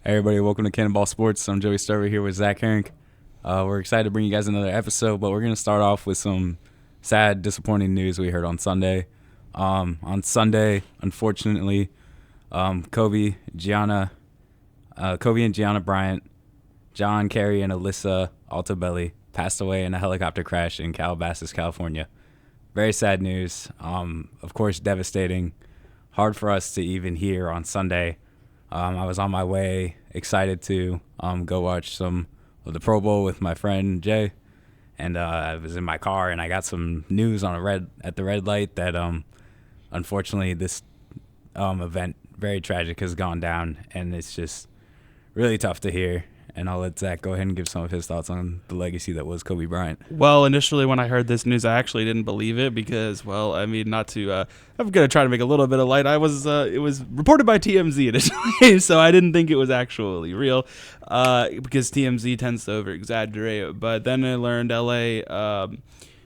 Hey everybody, welcome to Cannonball Sports. I'm Joey Starver here with Zach Herink. We're excited to bring you guys another episode, but we're going to start off with some sad, disappointing news we heard on Sunday. On Sunday, unfortunately, Kobe and Gianna Bryant, John Kerry, and Alyssa Altabelli passed away in a helicopter crash in Calabasas, California. Very sad news. Of course, devastating. Hard for us to even hear on Sunday. I was on my way, excited to go watch some of the Pro Bowl with my friend Jay, and I was in my car and I got some news at the red light that unfortunately this event, very tragic, has gone down, and it's just really tough to hear. And I'll let Zach go ahead and give some of his thoughts on the legacy that was Kobe Bryant. Well, initially when I heard this news, I actually didn't believe it because, well, I mean, not to, I'm going to try to make a little bit of light. It was reported by TMZ initially, so I didn't think it was actually real because TMZ tends to over-exaggerate. But then I learned LA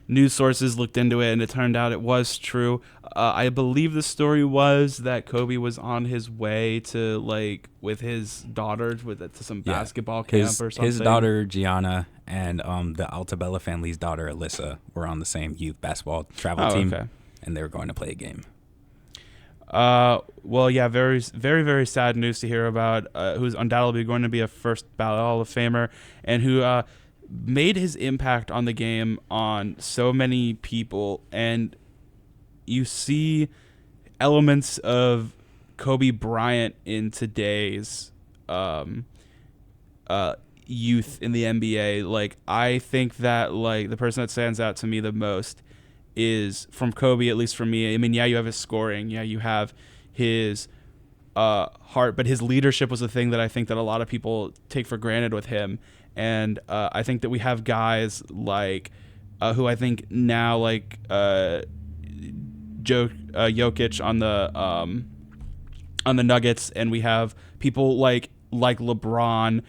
news sources looked into it, and it turned out it was true. I believe the story was that Kobe was on his way to, with his daughter to some basketball camp or something. His daughter, Gianna, and the Altabella family's daughter, Alyssa, were on the same youth basketball travel team, okay. And they were going to play a game. Well, yeah, very, very, very sad news to hear about, who's undoubtedly going to be a first ballot Hall of Famer, and who made his impact on the game on so many people. And you see elements of Kobe Bryant in today's youth in the NBA. I think that the person that stands out to me the most is from Kobe, at least for me. I mean, yeah, you have his scoring, yeah, you have his heart, but his leadership was the thing that I think that a lot of people take for granted with him. And I think that we have guys who I think now Jokic on the Nuggets, and we have people like LeBron,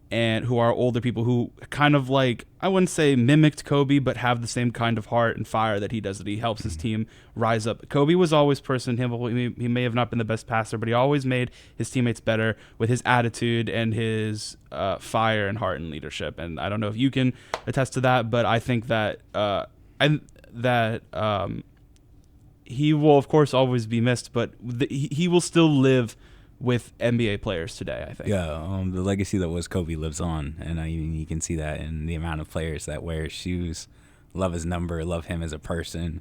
and who are older people who kind of I wouldn't say mimicked Kobe, but have the same kind of heart and fire that he does, that he helps his team rise up. Kobe was always he may have not been the best passer, but he always made his teammates better with his attitude and his fire and heart and leadership. And I don't know if you can attest to that, but I think that he will, of course, always be missed, but he will still live with NBA players today, I think. Yeah, the legacy that was Kobe lives on, and you can see that in the amount of players that wear his shoes, love his number, love him as a person.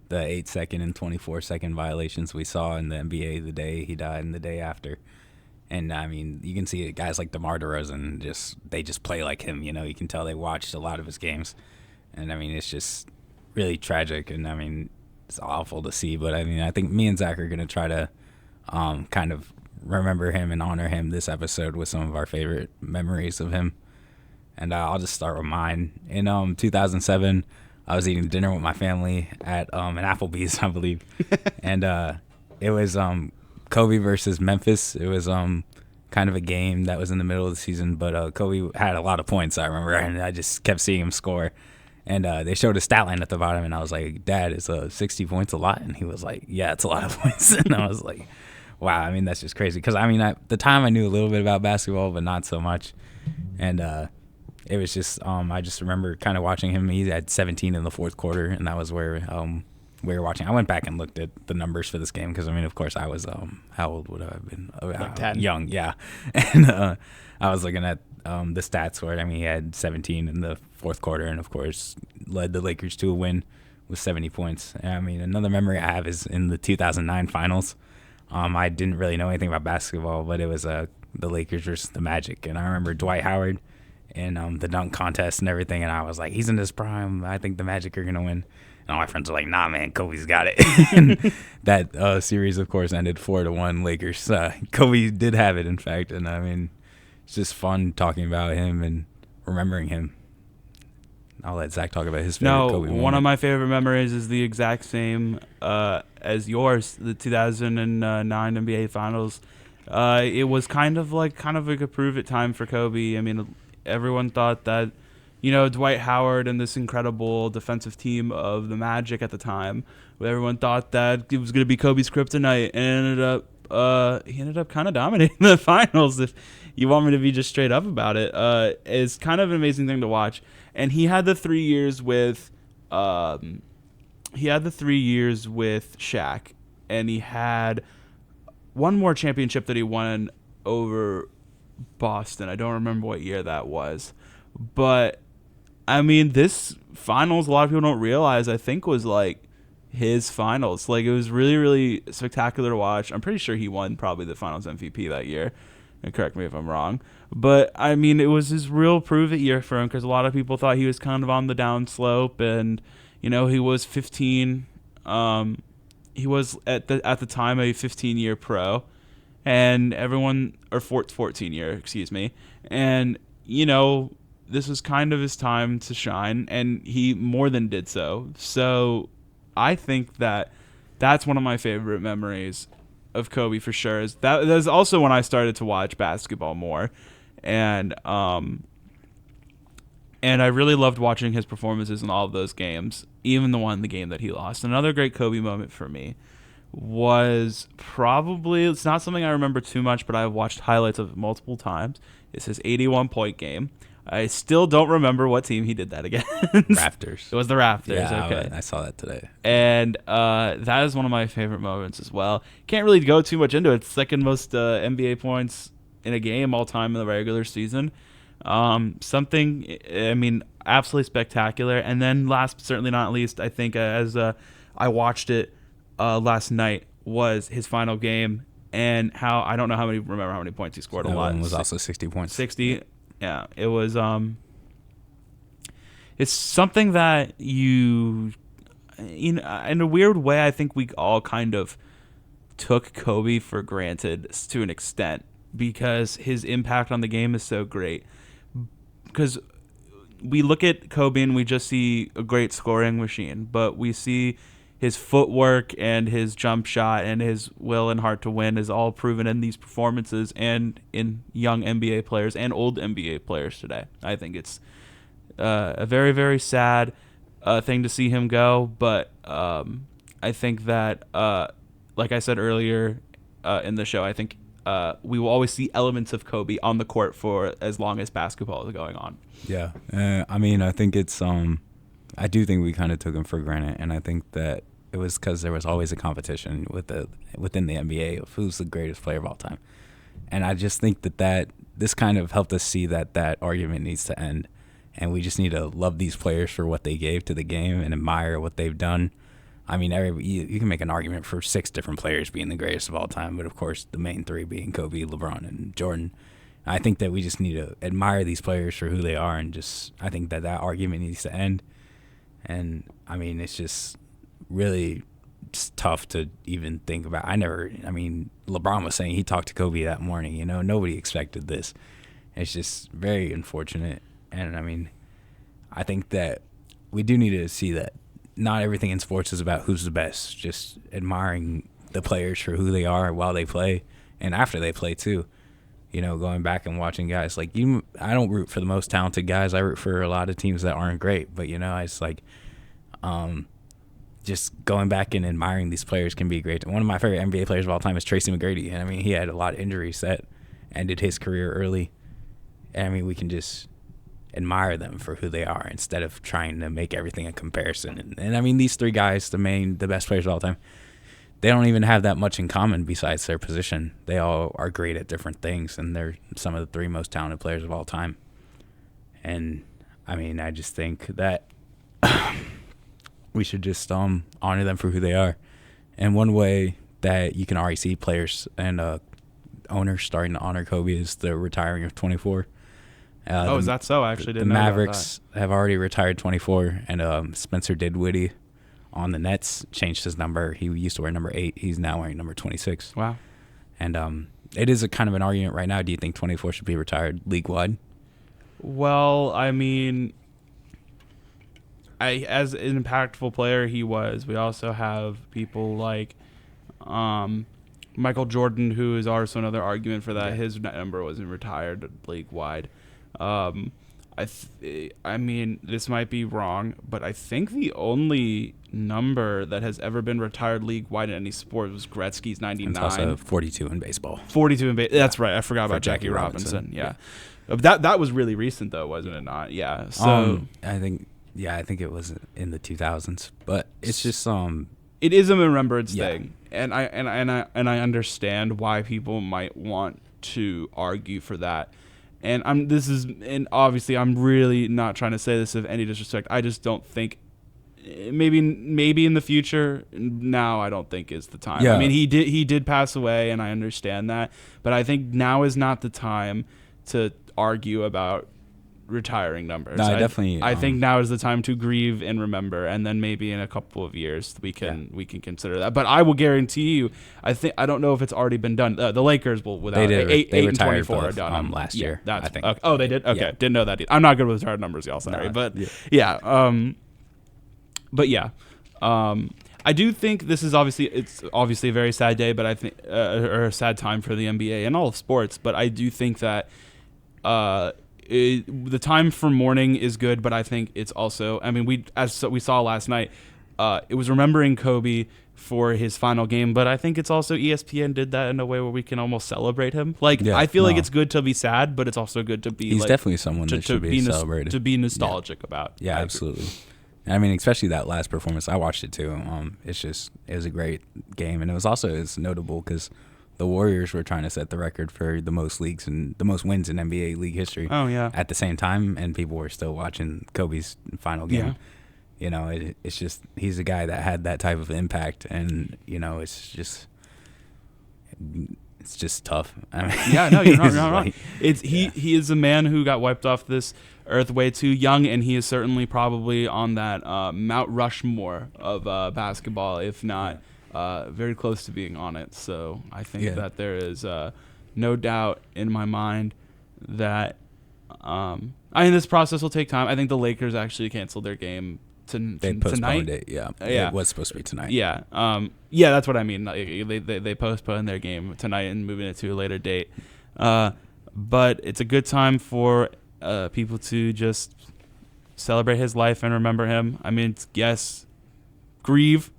The 8-second and 24-second violations we saw in the NBA the day he died and the day after. And, I mean, you can see guys like DeMar DeRozan, they just play like him, you can tell they watched a lot of his games. And, I mean, it's just really tragic, and, I mean, it's awful to see. But, I mean, I think me and Zach are going to try to kind of remember him and honor him this episode with some of our favorite memories of him. And I'll just start with mine. In 2007, I was eating dinner with my family at an Applebee's, I believe. And it was Kobe versus Memphis. It was kind of a game that was in the middle of the season, but Kobe had a lot of points, I remember, and I just kept seeing him score. And they showed a stat line at the bottom, and I was like, Dad, is 60 points a lot? And he was like, yeah, it's a lot of points. And I was like, wow, I mean, that's just crazy. Because, I mean, at the time I knew a little bit about basketball, but not so much. And it was just, I just remember kind of watching him. He had 17 in the fourth quarter, and that was where we were watching. I went back and looked at the numbers for this game because, I mean, of course, I was, how old would I have been? 10. Young, yeah. And I was looking at the stats where, I mean, he had 17 in the fourth quarter and, of course, led the Lakers to a win with 70 points. And, I mean, another memory I have is in the 2009 finals. I didn't really know anything about basketball, but it was the Lakers versus the Magic. And I remember Dwight Howard in the dunk contest and everything, and I was like, he's in his prime. I think the Magic are going to win. And all my friends were like, nah, man, Kobe's got it. And that series, of course, ended 4-1 Lakers. Kobe did have it, in fact. And, I mean, it's just fun talking about him and remembering him. I'll let Zach talk about his favorite Kobe moment. One of my favorite memories is the exact same as yours, the 2009 NBA Finals. It was kind of like a prove-it time for Kobe. I mean, everyone thought that, Dwight Howard and this incredible defensive team of the Magic at the time, everyone thought that it was going to be Kobe's kryptonite, and he ended up kind of dominating the finals. you want me to be just straight up about it. It's kind of an amazing thing to watch. And he had the 3 years with Shaq, and he had one more championship that he won over Boston. I don't remember what year that was. But I mean, this finals, a lot of people don't realize, I think was like his finals. Like, it was really, really spectacular to watch. I'm pretty sure he won probably the finals MVP that year. And correct me if I'm wrong. But, I mean, it was his real prove-it year for him because a lot of people thought he was kind of on the downslope. And, you know, he was 15. He was, at the time, a 15-year pro. And everyone, or 14-year, excuse me. And, you know, this was kind of his time to shine. And he more than did so. So I think that's one of my favorite memories of Kobe for sure. That's also when I started to watch basketball more, and I really loved watching his performances in all of those games, even the game that he lost. Another great Kobe moment for me was probably, it's not something I remember too much, but I've watched highlights of it multiple times. It's his 81-point game. I still don't remember what team he did that against. Raptors. It was the Raptors. Yeah, okay. I saw that today. And that is one of my favorite moments as well. Can't really go too much into it. It's second most NBA points in a game all time in the regular season. Something, I mean, absolutely spectacular. And then last but certainly not least, I think as I watched it last night, was his final game, and how, I don't know remember how many points he scored. That a lot. one was also 60 points. 60. Yeah, it was. It's something that you know, in a weird way, I think we all kind of took Kobe for granted to an extent because his impact on the game is so great. Because we look at Kobe and we just see a great scoring machine, but we see his footwork and his jump shot and his will and heart to win is all proven in these performances and in young NBA players and old NBA players today. I think it's a very, very sad thing to see him go, but I think that, like I said earlier in the show, I think we will always see elements of Kobe on the court for as long as basketball is going on. Yeah, I mean, I think it's I do think we kind of took him for granted, and I think that it was because there was always a competition within the NBA of who's the greatest player of all time. And I just think that this kind of helped us see that argument needs to end. And we just need to love these players for what they gave to the game and admire what they've done. I mean, you can make an argument for 6 different players being the greatest of all time, but of course the main 3 being Kobe, LeBron, and Jordan. I think that we just need to admire these players for who they are, and I think that argument needs to end. And I mean, it's just really just tough to even think about. LeBron was saying he talked to Kobe that morning. You know, nobody expected this. It's just very unfortunate. And I mean, I think that we do need to see that not everything in sports is about who's the best. Just admiring the players for who they are while they play and after they play too. You know, going back and watching guys like you. I don't root for the most talented guys. I root for a lot of teams that aren't great. But you know, it's like, just going back and admiring these players can be great. One of my favorite NBA players of all time is Tracy McGrady. And I mean, he had a lot of injuries that ended his career early. And I mean, we can just admire them for who they are instead of trying to make everything a comparison. And I mean, these 3 guys, the best players of all time, they don't even have that much in common besides their position. They all are great at different things, and they're some of the 3 most talented players of all time. And I mean, I just think that we should just honor them for who they are. And one way that you can already see players and owners starting to honor Kobe is the retiring of 24. Is that so? I actually didn't know the Mavericks about that. have already retired 24, and Spencer Dinwiddie on the Nets changed his number. He used to wear number 8. He's now wearing number 26. Wow. And it is a kind of an argument right now. Do you think 24 should be retired league-wide? Well, I mean, as an impactful player he was, we also have people like Michael Jordan, who is also another argument for that. Yeah. His number wasn't retired league-wide. I mean, this might be wrong, but I think the only number that has ever been retired league-wide in any sport was Gretzky's 99. It's also 42 in baseball. 42 in baseball. That's right. I forgot about Jackie Robinson. Yeah. That was really recent, though, wasn't it not? Yeah. So I think it was in the 2000s, but it's just it is a remembrance thing, and I understand why people might want to argue for that. And obviously I'm really not trying to say this with any disrespect. I just don't think maybe in the future. Now I don't think is the time. Yeah. I mean, he did pass away, and I understand that, but I think now is not the time to argue about retiring numbers. No, I think now is the time to grieve and remember, and then maybe in a couple of years we can consider that. But I will guarantee you, I don't know if it's already been done. The Lakers will without they 8 and retired 24 are both, done last year. That's, I think. Okay. Oh, they did. Okay, didn't know that. I'm not good with retired numbers, y'all. Sorry, but I do think this is obviously a very sad day, but I think or a sad time for the NBA and all of sports. But I do think that the time for mourning is good, but I think it's also, I mean, we saw last night, it was remembering Kobe for his final game, but I think it's also ESPN did that in a way where we can almost celebrate him. I feel like it's good to be sad, but it's also good to be. He's definitely someone that should be celebrated. To be nostalgic about. Yeah, absolutely. I mean, especially that last performance. I watched it too. It was a great game, and it's notable because the Warriors were trying to set the record for the most leagues and the most wins in NBA league history. Oh yeah. At the same time, and people were still watching Kobe's final game. Yeah. You know, it's just he's a guy that had that type of impact, and you know, it's just tough. I mean, yeah, no, you're not wrong. He is a man who got wiped off this earth way too young, and he is certainly probably on that Mount Rushmore of basketball, if not very close to being on it. So I think that there is no doubt in my mind that this process will take time. I think the Lakers actually canceled their game they postponed tonight. it. It was supposed to be tonight. That's what I mean. They postponed their game tonight and moving it to a later date. But it's a good time for people to just celebrate his life and remember him. I mean, yes, grieve,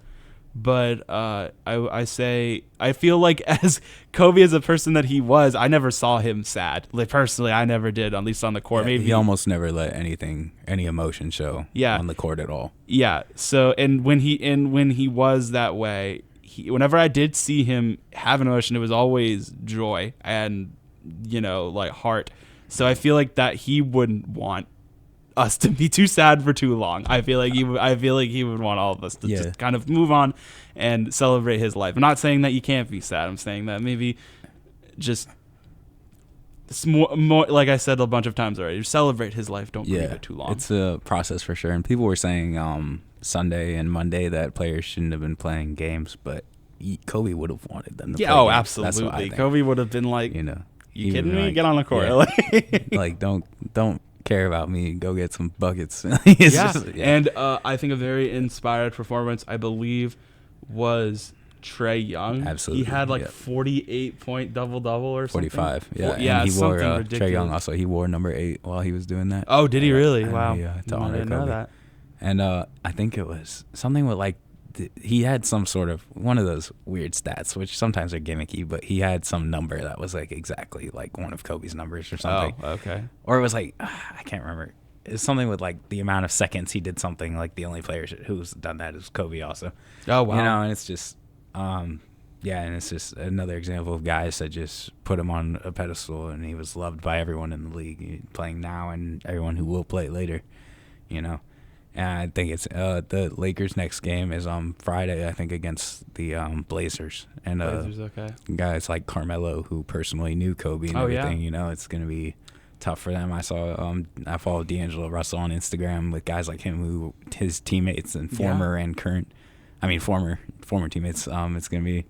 but I feel like as Kobe as a person that he was, I never saw him sad. Like personally, I never did, at least on the court. Maybe he almost never let any emotion show on the court at all. Yeah. So and when he was that way, whenever I did see him have an emotion, it was always joy and like heart. So I feel like that he wouldn't want us to be too sad for too long. I feel like he would want all of us to just kind of move on and celebrate his life. I'm not saying that you can't be sad. I'm saying that maybe just it's more like I said a bunch of times already. Celebrate his life. Don't grieve it too long. It's a process for sure. And people were saying Sunday and Monday that players shouldn't have been playing games, but Kobe would have wanted them to play games. Absolutely. Kobe would have been like, you kidding me? Like, get on the court. Like don't care about me. Go get some buckets. And I think a very inspired performance, I believe, was Trae Young. Absolutely. He had 48-point double-double or something. 45. Yeah. Yeah, and he wore ridiculous. Trae Young also. He wore number 8 while he was doing that. Oh, did he really? Wow. To honor didn't know Kobe. that. And I think it was something with he had some sort of one of those weird stats, which sometimes are gimmicky, but he had some number that was exactly like one of Kobe's numbers or something. Oh, okay. Or it was I can't remember. It's something with the amount of seconds he did something. The only player who's done that is Kobe also. Oh wow. And it's just and it's just another example of guys that just put him on a pedestal, and he was loved by everyone in the league, playing now and everyone who will play later. And I think it's the Lakers' next game is on Friday, I think, against the Blazers. And Blazers, okay. Guys like Carmelo, who personally knew Kobe and everything, it's going to be tough for them. I followed D'Angelo Russell on Instagram with guys like him, who his teammates and former teammates. It's going to be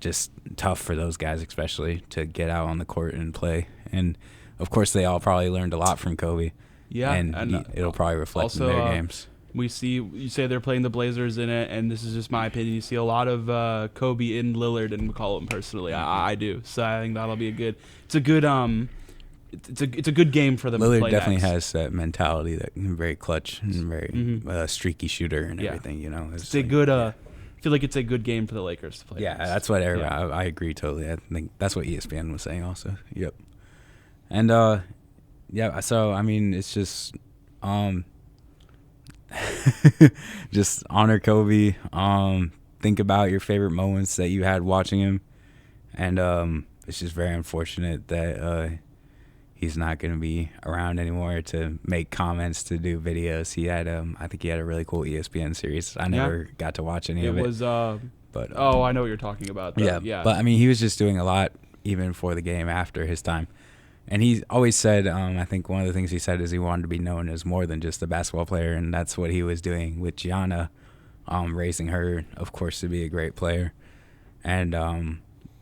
just tough for those guys, especially to get out on the court and play. And of course, they all probably learned a lot from Kobe. Yeah, and it'll probably reflect also, in their games. You say they're playing the Blazers in it, and this is just my opinion. You see a lot of Kobe in Lillard and McCollum personally. I do. So I think that'll be a good it's a good game for them to Lillard play definitely next. has that mentality that very clutch and very streaky shooter and everything. You know, It's a good. I feel like it's a good game for the Lakers to play. Yeah, next. that's what I agree totally. I think that's what ESPN was saying also. Yep. And yeah, so I mean, it's just just honor Kobe. Think about your favorite moments that you had watching him, and it's just very unfortunate that he's not going to be around anymore to make comments, to do videos. He had I think he had a really cool ESPN series. I never got to watch any of it. It was but I know what you're talking about. Though. Yeah. But I mean, he was just doing a lot even for the game after his time. And he always said, I think one of the things he said is he wanted to be known as more than just a basketball player, and that's what he was doing with Gianna, raising her, of course, to be a great player. And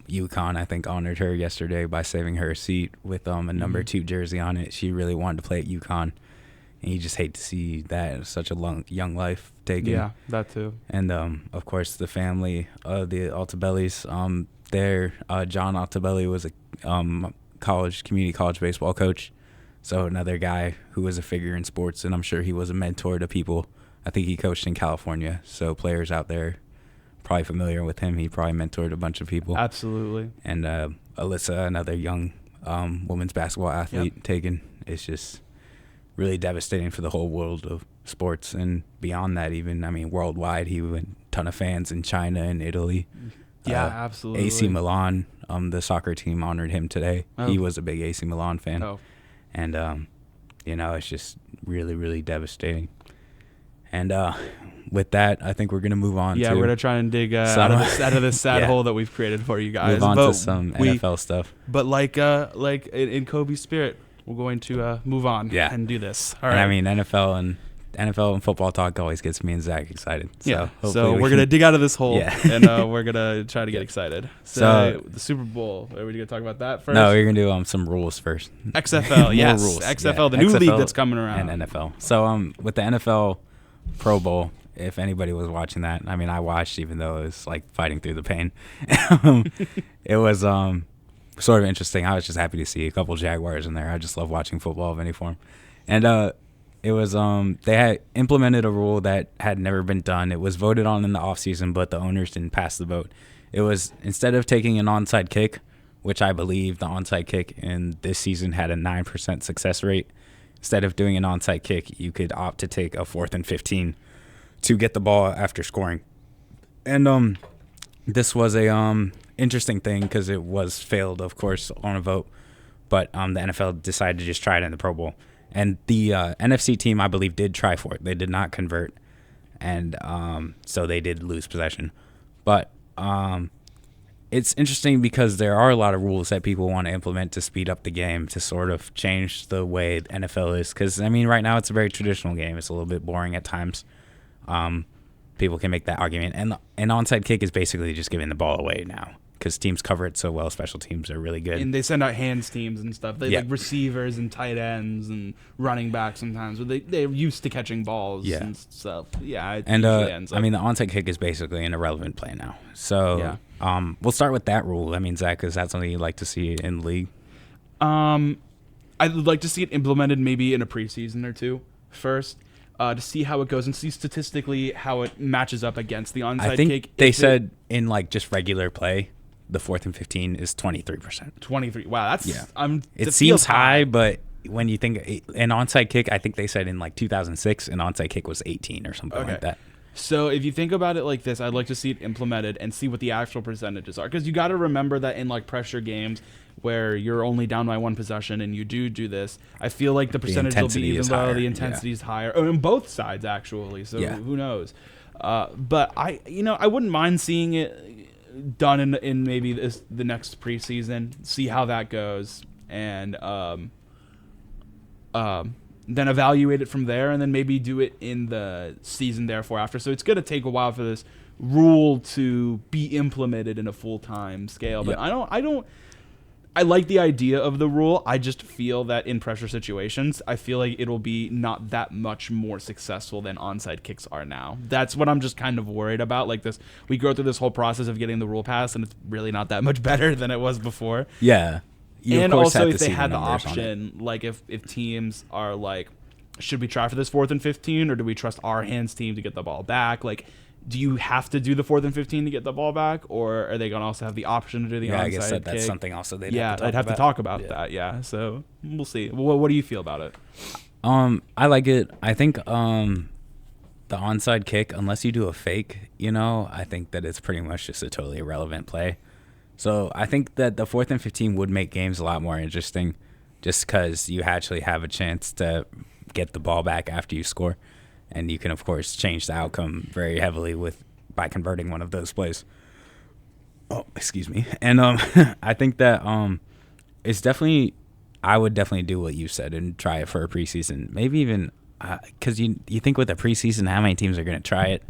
UConn, I think, honored her yesterday by saving her a seat with a number 2 jersey on it. She really wanted to play at UConn, and you just hate to see that such a young life taken. Yeah, that too. And of course, the family of the Altabellis, John Altabelli was a community college baseball coach, so another guy who was a figure in sports, and I'm sure he was a mentor to people. I think he coached in California, so players out there probably familiar with him. He probably mentored a bunch of people. Absolutely. And Alyssa, another young women's basketball athlete, taken. It's just really devastating for the whole world of sports and beyond that. Even, I mean, worldwide, he went a ton of fans in China and Italy. Yeah, absolutely. AC Milan, the soccer team, honored him today. Oh. He was a big AC Milan fan. Oh. And, it's just really, really devastating. And with that, I think we're going to move on to... Yeah, we're going to try and dig out of this sad hole that we've created for you guys. Move on to some NFL stuff. But like in Kobe's spirit, we're going to move on and do this. All right. And I mean, NFL and football talk always gets me and Zach excited. So we're going to dig out of this hole, and we're going to try to get excited. So the Super Bowl, are we going to talk about that first? No, we're going to do some rules first. XFL, yes. Rules. XFL, the new league that's coming around. And NFL. So with the NFL Pro Bowl, if anybody was watching that, I mean, I watched even though it was like fighting through the pain. It was sort of interesting. I was just happy to see a couple Jaguars in there. I just love watching football of any form. And it was they had implemented a rule that had never been done. It was voted on in the offseason, but the owners didn't pass the vote. It was, instead of taking an onside kick, which I believe the onside kick in this season had a 9% success rate, instead of doing an onside kick, you could opt to take a 4th and 15 to get the ball after scoring. And this was a interesting thing because it was failed, of course, on a vote. But the NFL decided to just try it in the Pro Bowl. And the NFC team, I believe, did try for it. They did not convert. And so they did lose possession. But it's interesting because there are a lot of rules that people want to implement to speed up the game, to sort of change the way the NFL is. Because, I mean, right now it's a very traditional game. It's a little bit boring at times. People can make that argument. And an onside kick is basically just giving the ball away now because teams cover it so well. Special teams are really good. And they send out hands teams and stuff. They like receivers and tight ends and running backs sometimes. But they're used to catching balls and stuff. Yeah, it usually ends up. I mean, the onside kick is basically an irrelevant play now. So we'll start with that rule. I mean, Zach, is that something you'd like to see in the league? I'd like to see it implemented maybe in a preseason or two first. To see how it goes and see statistically how it matches up against the onside kick. I think they said in like just regular play, the 4th and 15 is 23%. 23. Wow, that's it seems high, but when you think an onside kick, I think they said in like 2006 an onside kick was 18 or something like that. So if you think about it like this, I'd like to see it implemented and see what the actual percentages are, because you got to remember that in like pressure games where you're only down by one possession and you do this, I feel like the percentage will be even lower. The intensity is higher on both sides actually. So who knows? But I wouldn't mind seeing it done in maybe the next preseason. See how that goes, and then evaluate it from there, and then maybe do it in the season therefore after. So it's going to take a while for this rule to be implemented in a full-time scale. But I like the idea of the rule. I just feel that in pressure situations, I feel like it'll be not that much more successful than onside kicks are now. That's what I'm just kind of worried about. Like this, we go through this whole process of getting the rule passed, and it's really not that much better than it was before. Yeah. you and of course also have if to they see had the numbers on it. option, like if teams are like, should we try for this 4th and 15, or do we trust our hands team to get the ball back? Like, do you have to do the 4th and 15 to get the ball back, or are they going to also have the option to do the onside I guess that's kick? something also they'd I'd have to talk about that. Yeah, so we'll see. What do you feel about it? I like it. I think the onside kick, unless you do a fake, I think that it's pretty much just a totally irrelevant play. So I think that the 4th and 15 would make games a lot more interesting, just because you actually have a chance to get the ball back after you score, and you can of course change the outcome very heavily by converting one of those plays. Oh, excuse me. And I think that it's definitely, I would definitely do what you said and try it for a preseason. Maybe even because you think with a preseason, how many teams are going to try it?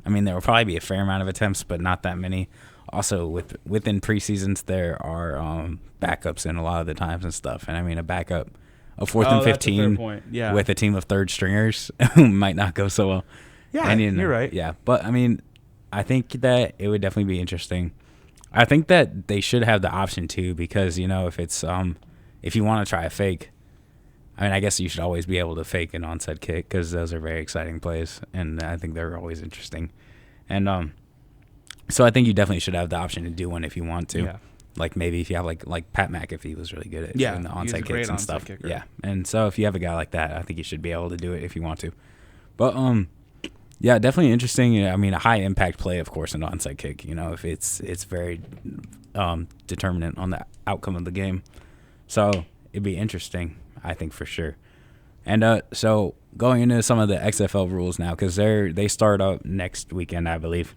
I mean, there will probably be a fair amount of attempts, but not that many. Also, within preseasons, there are backups in a lot of the times and stuff. And I mean, a 4th and 15 with a team of third stringers might not go so well. Yeah, and, you're right. Yeah, but I mean, I think that it would definitely be interesting. I think that they should have the option too, because if it's if you want to try a fake, I mean, I guess you should always be able to fake an onside kick, because those are very exciting plays, and I think they're always interesting. And so I think you definitely should have the option to do one if you want to. Yeah. Like maybe if you have like Pat McAfee was really good at doing the onside kicks and stuff. Kicker. Yeah, and so if you have a guy like that, I think you should be able to do it if you want to. But yeah, definitely interesting. I mean, a high impact play, of course, an onside kick. If it's very determinant on the outcome of the game. So it'd be interesting, I think, for sure. And so going into some of the XFL rules now, because they start up next weekend, I believe.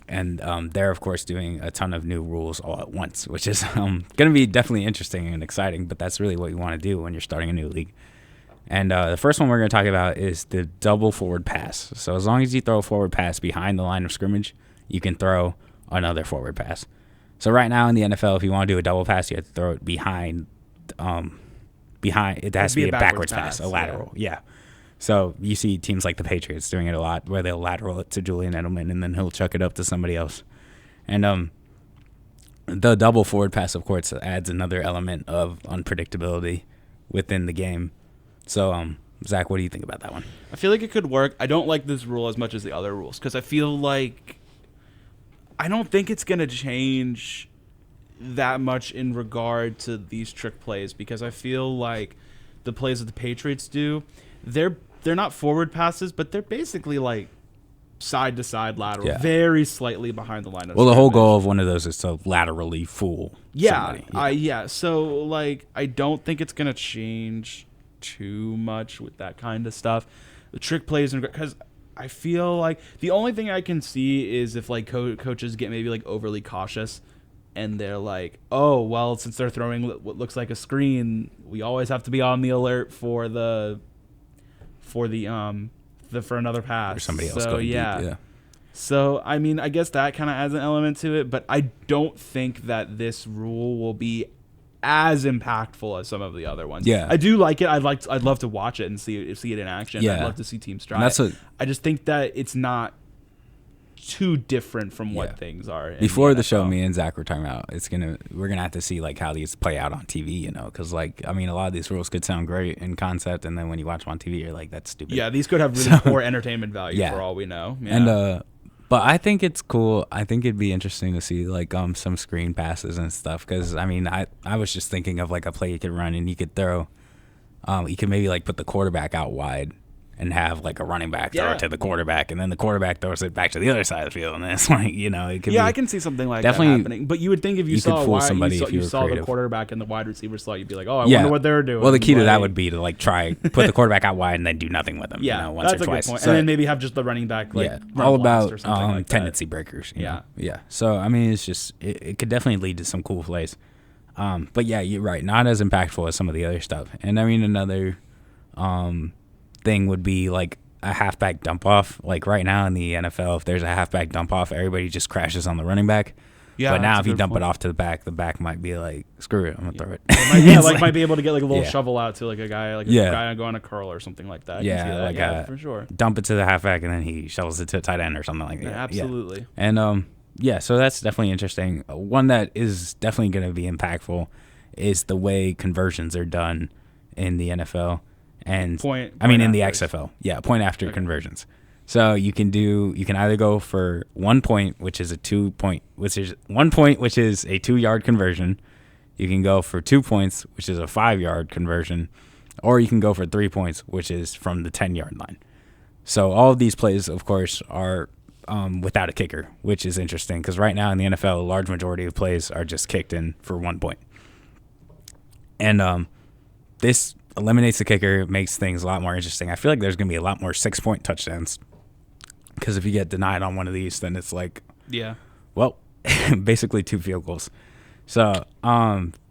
And they're, of course, doing a ton of new rules all at once, which is going to be definitely interesting and exciting. But that's really what you want to do when you're starting a new league. And the first one we're going to talk about is the double forward pass. So as long as you throw a forward pass behind the line of scrimmage, you can throw another forward pass. So right now in the NFL, if you want to do a double pass, you have to throw it behind. It has to be a backwards pass, a lateral. Yeah. So you see teams like the Patriots doing it a lot, where they'll lateral it to Julian Edelman, and then he'll chuck it up to somebody else. And the double forward pass, of course, adds another element of unpredictability within the game. So, Zach, what do you think about that one? I feel like it could work. I don't like this rule as much as the other rules, because I feel like I don't think it's going to change that much in regard to these trick plays, because I feel like the plays that the Patriots do, they're not forward passes, but they're basically like side to side lateral, very slightly behind the line of scrimmage. The whole goal of one of those is to laterally fool somebody. So like I don't think it's gonna change too much with that kind of stuff. The trick plays, because I feel like the only thing I can see is if like coaches get maybe like overly cautious, and they're like, oh well, since they're throwing what looks like a screen, we always have to be on the alert for another pass. Or somebody else going deep, yeah. So, I mean, I guess that kind of adds an element to it, but I don't think that this rule will be as impactful as some of the other ones. Yeah. I do like it. I'd love to watch it and see it in action. Yeah. I'd love to see teams try it. I just think that it's not too different from what things are. Before the show, me and Zach were talking about we're gonna have to see like how these play out on TV, because like I mean a lot of these rules could sound great in concept, and then when you watch them on TV, you're like, that's stupid. Yeah, these could have really poor entertainment value for all we know. Yeah. And but I think it's cool. I think it'd be interesting to see like some screen passes and stuff, because I mean I was just thinking of like a play you could run and you could throw, you could maybe like put the quarterback out wide and have like a running back throw it to the quarterback, and then the quarterback throws it back to the other side of the field, and it's like, it could be, I can see something like that happening. But you would think if you saw the quarterback and the wide receiver slot, you'd be like, oh, I wonder what they're doing. Well, the key to that would be to like try put the quarterback out wide and then do nothing with them. Once that's or twice. Good point. So, and then maybe have just the running back all about or something like tendency breakers. Yeah. So I mean, it's just it could definitely lead to some cool plays. But yeah, you're right. Not as impactful as some of the other stuff. And I mean, another thing would be like a halfback dump off. Like right now in the NFL, if there's a halfback dump off, everybody just crashes on the running back. Yeah, but now if you dump it off to the back might be like, screw it, I'm gonna throw it. Might be able to get like a little shovel out to like a guy, like a guy go on a curl or something like that. For sure. Dump it to the halfback and then he shovels it to a tight end or something like that. Absolutely. And so that's definitely interesting. One that is definitely going to be impactful is the way conversions are done in the NFL. And Point in the afters. XFL. Yeah, point after conversions. So you can either go for 1 point, which is a 2 point, which is 1 point, which is a 2-yard conversion. You can go for 2 points, which is a 5-yard conversion, or you can go for 3 points, which is from the 10-yard line. So all of these plays, of course, are without a kicker, which is interesting because right now in the NFL, a large majority of plays are just kicked in for 1 point. And this eliminates the kicker, makes things a lot more interesting. I feel like there's going to be a lot more 6-point touchdowns because if you get denied on one of these, then it's like, well, basically 2 field goals. So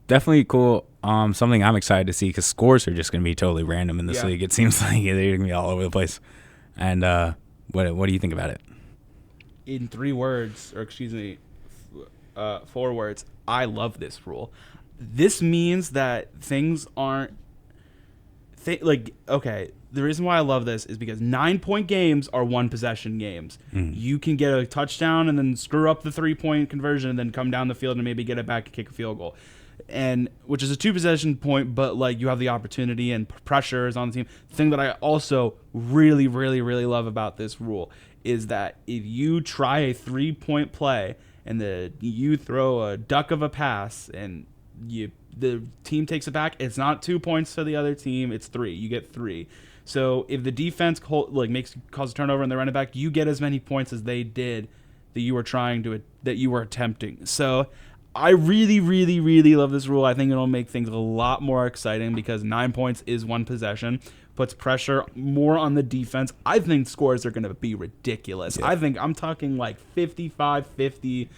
definitely cool. Something I'm excited to see because scores are just going to be totally random in this league. It seems like they're going to be all over the place. And what do you think about it? In 3 words, or excuse me, 4 words, I love this rule. This means that things aren't okay, the reason why I love this is because 9-point games are 1-possession games. You can get a touchdown and then screw up the 3-point conversion and then come down the field and maybe get it back and kick a field goal. And which is a 2-possession point, but like you have the opportunity and pressure is on the team. The thing that I also really, really, really love about this rule is that if you try a 3-point play and you throw a duck of a pass and the team takes it back, it's not 2 points to the other team, it's 3. You get 3. So if the defense cause a turnover and they run it back, you get as many points as they did that you were attempting. So I really, really, really love this rule. I think it'll make things a lot more exciting because 9 points is 1 possession, puts pressure more on the defense. I think scores are going to be ridiculous. Yeah. I think I'm talking like 55-50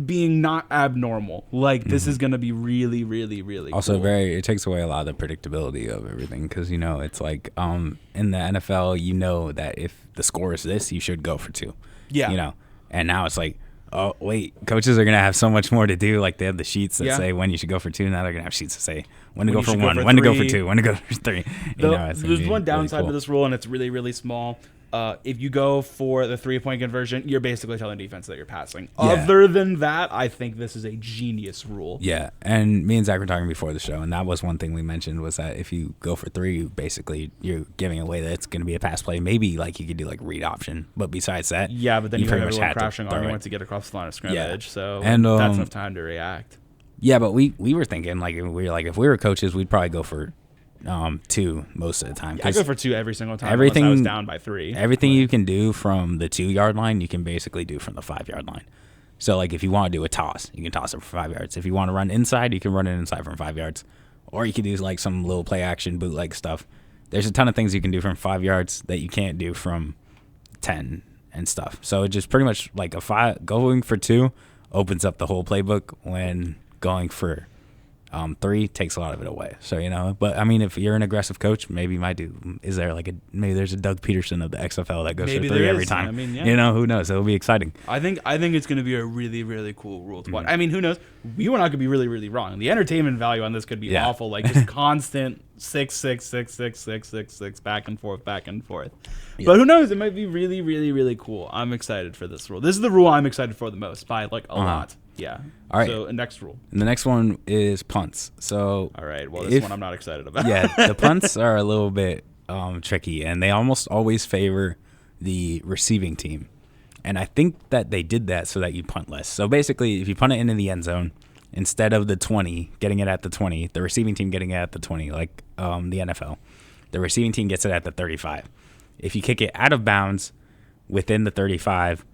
being not abnormal. Like this is going to be really, really, really also cool. It takes away a lot of the predictability of everything because, it's like in the NFL, that if the score is this, you should go for 2. Yeah. And now it's like, oh, wait, coaches are going to have so much more to do. Like they have the sheets that say when you should go for 2. Now they're going to have sheets that say when to go for 1, when to go for 2, when to go for 3. There's one downside to this rule, and it's really, really small. If you go for the 3-point conversion, you're basically telling defense that you're passing. Yeah. Other than that, I think this is a genius rule. Yeah, and me and Zach were talking before the show, and that was one thing we mentioned was that if you go for 3, basically you're giving away that it's going to be a pass play. Maybe like you could do like read option, but besides that, but then you have everyone crashing on you once you get across the line of scrimmage. So and, that's enough time to react. Yeah, but we were thinking if we were coaches, we'd probably go for 2 most of the time. I go for 2 every single time. Everything I was down by 3. Everything you can do from the 2-yard line, you can basically do from the 5-yard line. So like if you want to do a toss, you can toss it for 5 yards. If you want to run inside, you can run it inside from 5 yards, or you can do like some little play action bootleg stuff. There's a ton of things you can do from 5 yards that you can't do from 10 and stuff. So it just pretty much like going for 2 opens up the whole playbook when going for 3 takes a lot of it away. So, but I mean, if you're an aggressive coach, maybe you might do. Is there maybe there's a Doug Peterson of the XFL that goes for 3 every time? I mean, yeah. Who knows? It'll be exciting. I think it's going to be a really, really cool rule to watch. I mean, who knows? You and I could be really, really wrong. The entertainment value on this could be awful. Like just constant 6, 6, 6, 6, 6, 6, 6, back and forth, back and forth. Yeah. But who knows? It might be really, really, really cool. I'm excited for this rule. This is the rule I'm excited for the most by like a lot. Yeah. All right. So next rule. And the next one is punts. So all right. Well, this one I'm not excited about. Yeah, the punts are a little bit tricky, and they almost always favor the receiving team. And I think that they did that so that you punt less. So basically, if you punt it into the end zone, instead of the 20, getting it at the 20, the receiving team getting it at the 20, like the NFL, the receiving team gets it at the 35. If you kick it out of bounds within the 35,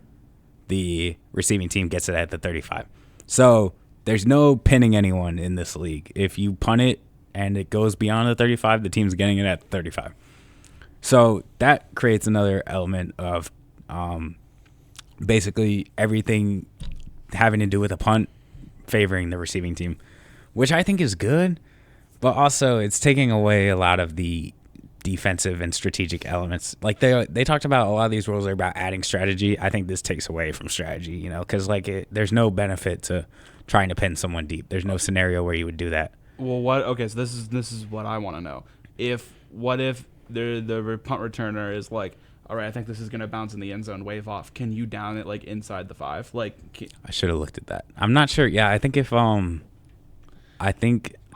the receiving team gets it at the 35. So there's no pinning anyone in this league. If you punt it and it goes beyond the 35, the team's getting it at the 35. So that creates another element of basically everything having to do with a punt favoring the receiving team, which I think is good, but also it's taking away a lot of the defensive and strategic elements. Like they talked about a lot of these rules are about adding strategy. I think this takes away from strategy, because there's no benefit to trying to pin someone deep. There's no scenario where you would do that. Well, okay, so this is what I want to know. What if the punt returner is like, all right, I think this is going to bounce in the end zone, wave off. Can you down it like inside the 5? Like I should have looked at that. I'm not sure. Yeah, I think if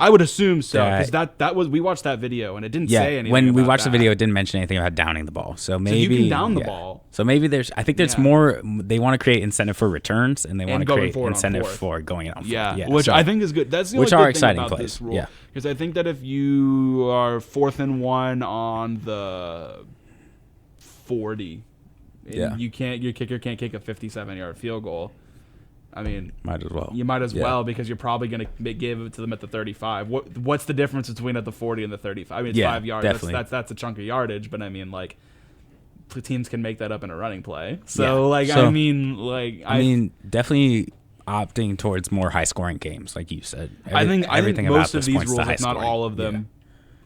I would assume so, because that was, we watched that video and it didn't say anything. When we about watched that. the video, it didn't mention anything about downing the ball. So maybe you can down the ball. So maybe I think there's more. They want to create incentive for returns, and they want to create incentive for going on. Yeah, which I think is good. That's the only which good are thing exciting about plays. This rule. Because I think that if you are 4th and 1 on the 40, and your kicker can't kick a 57-yard field goal. I mean, might as well. You might as well, because you're probably going to give it to them at the 35. What's the difference between at the 40 and the 35? I mean, it's 5 yards. Definitely. That's a chunk of yardage, but I mean, like, teams can make that up in a running play. So, I mean, definitely opting towards more high-scoring games, like you said. I think most of these rules, if not all of them,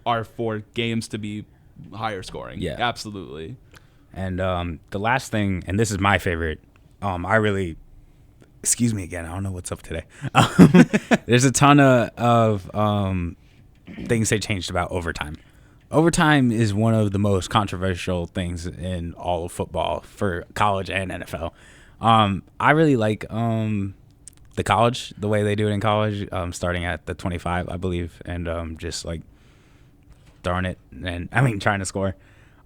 are for games to be higher scoring. Yeah, absolutely. And the last thing, and this is my favorite, excuse me again, I don't know what's up today. There's a ton of things they changed about overtime. Overtime is one of the most controversial things in all of football for college and NFL. I really like the college, the way they do it in college, starting at the 25, I believe, and just like throwing it and trying to score.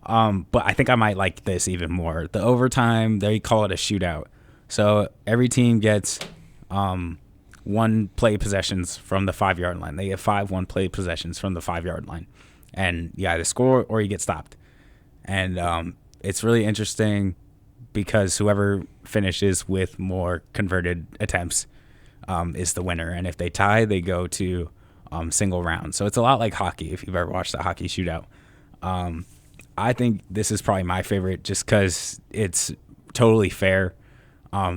But I think I might like this even more. The overtime, they call it a shootout. So every team gets 1 play possessions from the 5-yard line. They get 5 1-play possessions from the 5-yard line. And you either score or you get stopped. And it's really interesting because whoever finishes with more converted attempts is the winner. And if they tie, they go to single round. So it's a lot like hockey, if you've ever watched a hockey shootout. I think this is probably my favorite just because it's totally fair.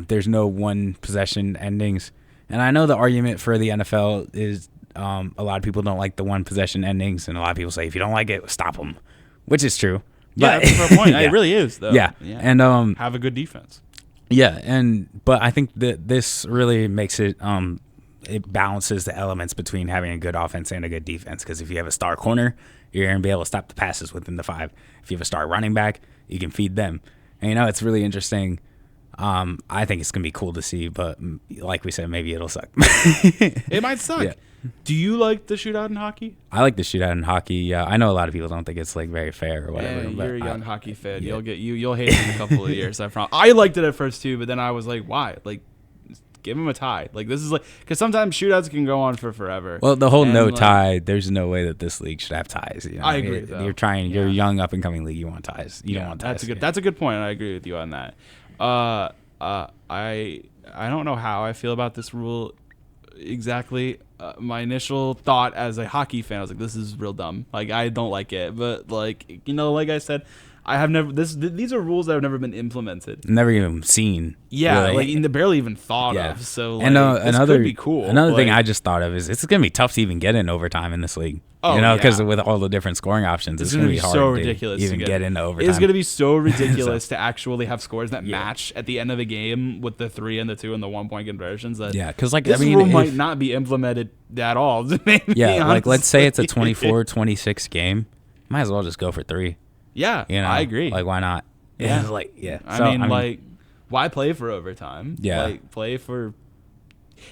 There's no 1 possession endings. And I know the argument for the NFL is a lot of people don't like the 1 possession endings, and a lot of people say if you don't like it, stop them, which is true. Yeah, but, that's a fair point. It really is, though. Yeah. And have a good defense. Yeah, but I think that this really makes it it balances the elements between having a good offense and a good defense, because if you have a star corner, you're going to be able to stop the passes within the 5. If you have a star running back, you can feed them. And it's really interesting. I think it's going to be cool to see, but like we said, maybe it'll suck. It might suck. Yeah. Do you like the shootout in hockey? I like the shootout in hockey. Yeah, I know a lot of people don't think it's like very fair or whatever. Yeah, you're a young hockey fan. Yeah. You'll hate it in a couple of years. I liked it at first too, but then I was like, why? Like, give them a tie. Like, this is like, because sometimes shootouts can go on for forever. Well, the whole tie. There's no way that this league should have ties. I agree. You're a young up and coming league. You want ties. You don't want ties. That's a good point. And I agree with you on that. I don't know how I feel about this rule exactly. My initial thought as a hockey fan, I was like, this is real dumb. Like, I don't like it. But like, like I said, I have never. These are rules that have never been implemented. Never even seen. Yeah, really. Like barely even thought of. So like, this could be cool. Another thing I just thought of is it's gonna be tough to even get in overtime in this league. Oh, because with all the different scoring options, it's gonna be hard so to ridiculous even get into overtime. It's gonna be so ridiculous to actually have scores that match at the end of the game with the 3 and the 2 and the 1-point conversions. Because like this rule might not be implemented at all. Like let's say it's a 24-26 game, might as well just go for 3. Yeah, I agree. Like, why not? Yeah, I mean, why play for overtime? Yeah, like play for.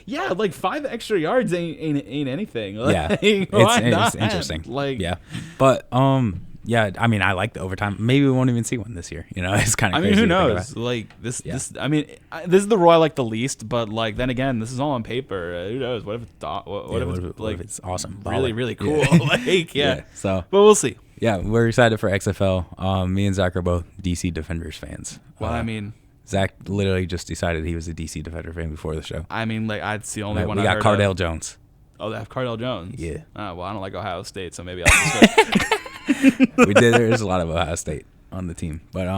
Yeah, like 5 extra yards ain't anything. Like, it's interesting. But I mean, I like the overtime. Maybe we won't even see one this year. It's kind of. I mean, who knows? Like this. I mean, this is the rule I like the least. But like then again, this is all on paper. Who knows? What if it's awesome? Really, really cool. So, but we'll see. Yeah, we're excited for XFL. Me and Zach are both DC Defenders fans. Well, I mean, Zach literally just decided he was a DC Defender fan before the show. I mean, like, that's the only one we got Cardale Jones. Oh, they have Cardale Jones? Yeah. Well, I don't like Ohio State, so maybe I'll just There's a lot of Ohio State on the team. But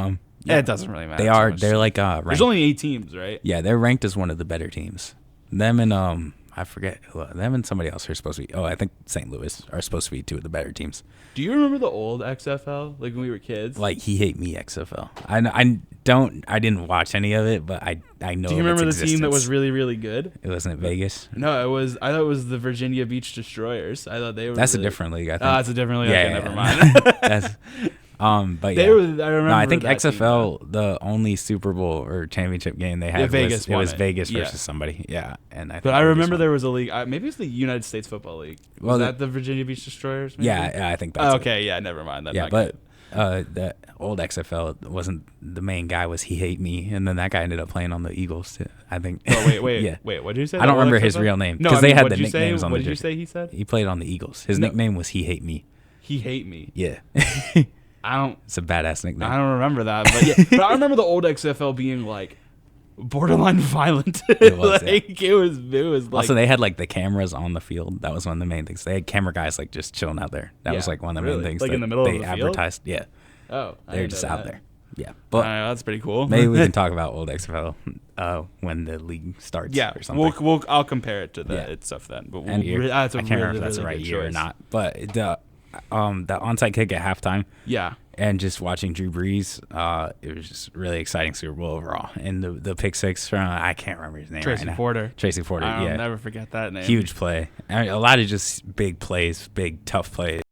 it doesn't really matter. They're like ranked. There's only 8 teams, right? Yeah, they're ranked as one of the better teams. Them and I forget them and somebody else are supposed to be. I think St. Louis are supposed to be 2 of the better teams. Do you remember the old XFL, like when we were kids? Like, he hate me XFL. I didn't watch any of it, but I know. Do you remember the team that was really, really good? It wasn't Vegas. No, I thought it was the Virginia Beach Destroyers. I thought they were. That's a different league. I think. It's a different league. Yeah, okay, never mind. But They yeah. were, I remember. No, I think that team, XFL, the only Super Bowl or championship game they had Vegas it won was it. Vegas Yeah. versus somebody. Yeah, and But think I Vegas remember won. there was a league. Maybe it's the United States Football League. Was Well, that the Virginia Beach Destroyers? Maybe? Yeah, I think that's okay. Yeah, never mind. That's yeah, not but good. the old XFL wasn't the main guy. Was He Hate Me, and then that guy ended up playing on the Eagles too. I think. Oh wait, yeah. wait. What did you say? I don't The old remember his XFL? real name No, because I they mean, had what the did you say? nicknames on What the did you jersey. say? He said He played on the Eagles. His No. nickname was He Hate Me. He hate me. Yeah, I don't. it's a badass nickname. I don't remember that, but yeah, but I remember the old XFL being like borderline violent. It was, like it was like Also, they had like the cameras on the field. That was one of the main things. They had camera guys like just chilling out there. That was Yeah, like one of the really? main things. Like that in the middle of they the field? advertised. Yeah, oh, I they're didn't just know out that. there. Yeah, but That's pretty cool. maybe we can talk about old XFL when the league starts. Yeah, or something. I'll compare it to the Yeah. stuff then. But And year. that's a I can't remember really, if that's the really right good year or choice. not. But the onside kick at halftime Yeah, and just watching Drew Brees, it was just really exciting Super Bowl overall. And the pick six from I can't remember his name Tracy right now. Porter. Tracy Porter, I'll yeah, never forget that name. huge play. I mean, a lot of just big plays, big tough plays.